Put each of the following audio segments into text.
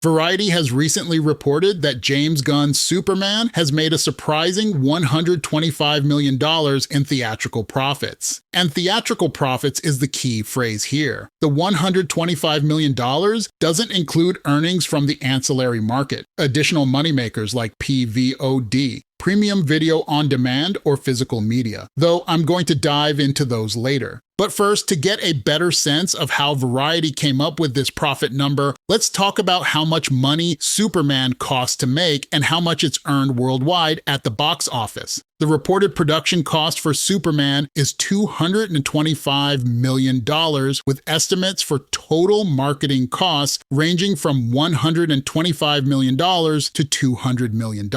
Variety has recently reported that James Gunn's Superman has made a surprising $125 million in theatrical profits. And theatrical profits is the key phrase here. The $125 million doesn't include earnings from the ancillary market, additional moneymakers like PVOD, premium video on demand, or physical media, though I'm going to dive into those later. But first, to get a better sense of how Variety came up with this profit number, let's talk about how much money Superman cost to make and how much it's earned worldwide at the box office. The reported production cost for Superman is $225 million, with estimates for total marketing costs ranging from $125 million to $200 million,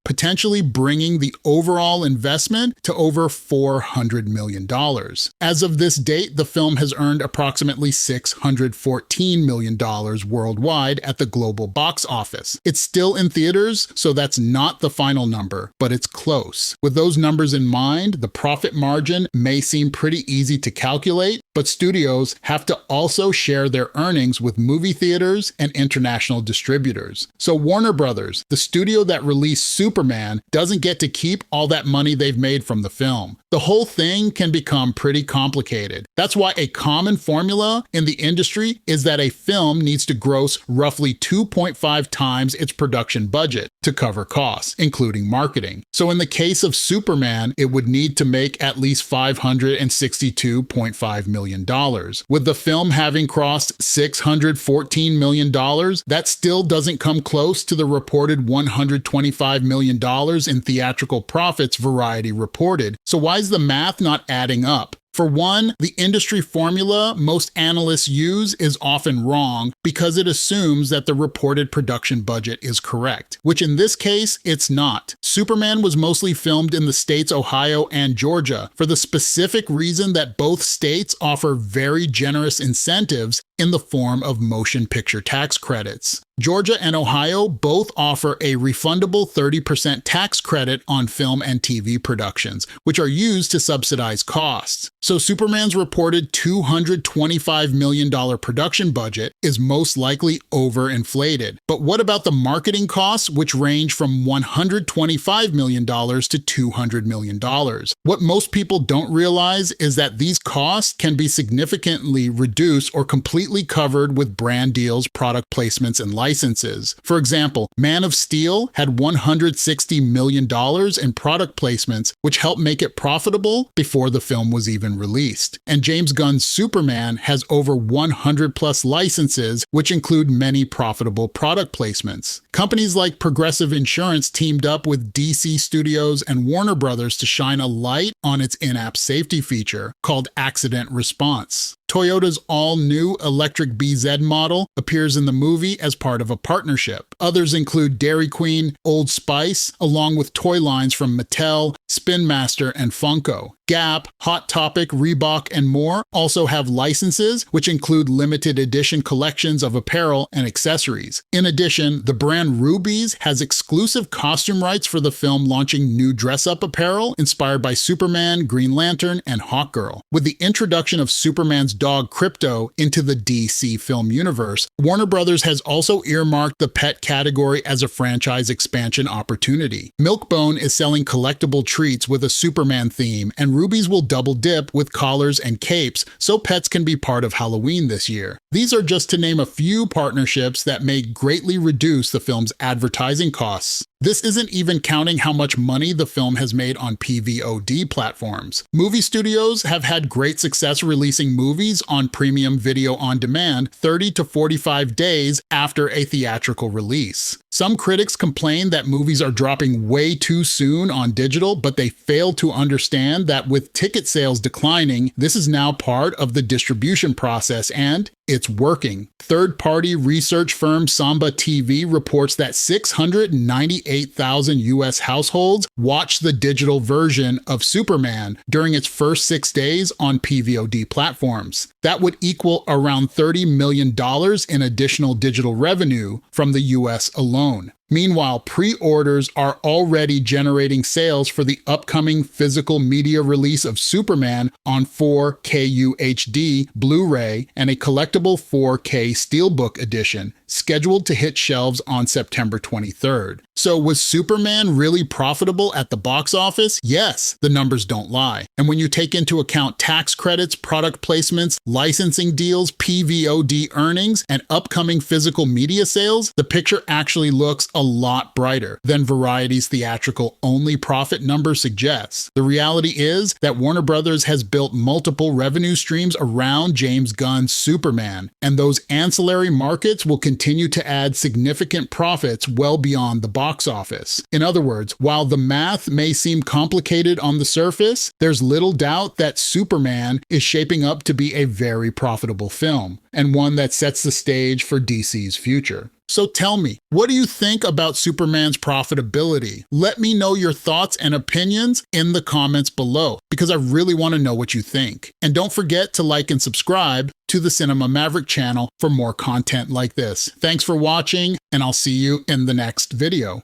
potentially bringing the overall investment to over $400 million. As of this date, the film has earned approximately $614 million worldwide at the global box office. It's still in theaters, so that's not the final number, but it's close. With those numbers in mind, the profit margin may seem pretty easy to calculate, but studios have to also share their earnings with movie theaters and international distributors. So Warner Brothers, the studio that released Superman, doesn't get to keep all that money they've made from the film. The whole thing can become pretty complicated. That's why a common formula in the industry is that a film needs to gross roughly 2.5 times its production budget to cover costs, including marketing. So in the case of Superman, it would need to make at least $562.5 million. With the film having crossed $614 million, that still doesn't come close to the reported $125 million in theatrical profits Variety reported. So why is the math not adding up? For one, the industry formula most analysts use is often wrong because it assumes that the reported production budget is correct, which in this case, it's not. Superman was mostly filmed in the states Ohio and Georgia for the specific reason that both states offer very generous incentives in the form of motion picture tax credits. Georgia and Ohio both offer a refundable 30% tax credit on film and TV productions, which are used to subsidize costs. So Superman's reported $225 million production budget is most likely overinflated. But what about the marketing costs, which range from $125 million to $200 million? What most people don't realize is that these costs can be significantly reduced or completely covered with brand deals, product placements, and licenses. For example, Man of Steel had $160 million in product placements, which helped make it profitable before the film was even released. And James Gunn's Superman has over 100 plus licenses, which include many profitable product placements. Companies like Progressive Insurance teamed up with DC Studios and Warner Brothers to shine a light on its in-app safety feature called Accident Response. Toyota's all-new electric BZ model appears in the movie as part of a partnership. Others include Dairy Queen, Old Spice, along with toy lines from Mattel, Spin Master, and Funko. Gap, Hot Topic, Reebok, and more also have licenses, which include limited edition collections of apparel and accessories. In addition, the brand Rubies has exclusive costume rights for the film, launching new dress-up apparel inspired by Superman, Green Lantern, and Hawkgirl. With the introduction of Superman's dog Krypto into the DC film universe, Warner Brothers has also earmarked the pet category as a franchise expansion opportunity. Milk-Bone is selling collectible treats with a Superman theme, and Rubies will double dip with collars and capes so pets can be part of Halloween this year. These are just to name a few partnerships that may greatly reduce the film's advertising costs. This isn't even counting how much money the film has made on PVOD platforms. Movie studios have had great success releasing movies on premium video on demand 30 to 45 days after a theatrical release. Some critics complain that movies are dropping way too soon on digital, but they fail to understand that with ticket sales declining, this is now part of the distribution process and it's working. Third-party research firm Samba TV reports that 698,000 US households watched the digital version of Superman during its first 6 days on PVOD platforms. That would equal around $30 million in additional digital revenue from the US alone. Meanwhile, pre-orders are already generating sales for the upcoming physical media release of Superman on 4K UHD Blu-ray and a collectible 4K Steelbook edition, scheduled to hit shelves on September 23rd. So was Superman really profitable at the box office? Yes, the numbers don't lie. And when you take into account tax credits, product placements, licensing deals, PVOD earnings, and upcoming physical media sales, the picture actually looks a lot brighter than Variety's theatrical-only profit number suggests. The reality is that Warner Brothers has built multiple revenue streams around James Gunn's Superman, and those ancillary markets will continue to add significant profits well beyond the box office. In other words, while the math may seem complicated on the surface, there's little doubt that Superman is shaping up to be a very profitable film, and one that sets the stage for DC's future. So tell me, what do you think about Superman's profitability? Let me know your thoughts and opinions in the comments below, because I really want to know what you think. And don't forget to like and subscribe to the Cinema Maverick channel for more content like this. Thanks for watching, and I'll see you in the next video.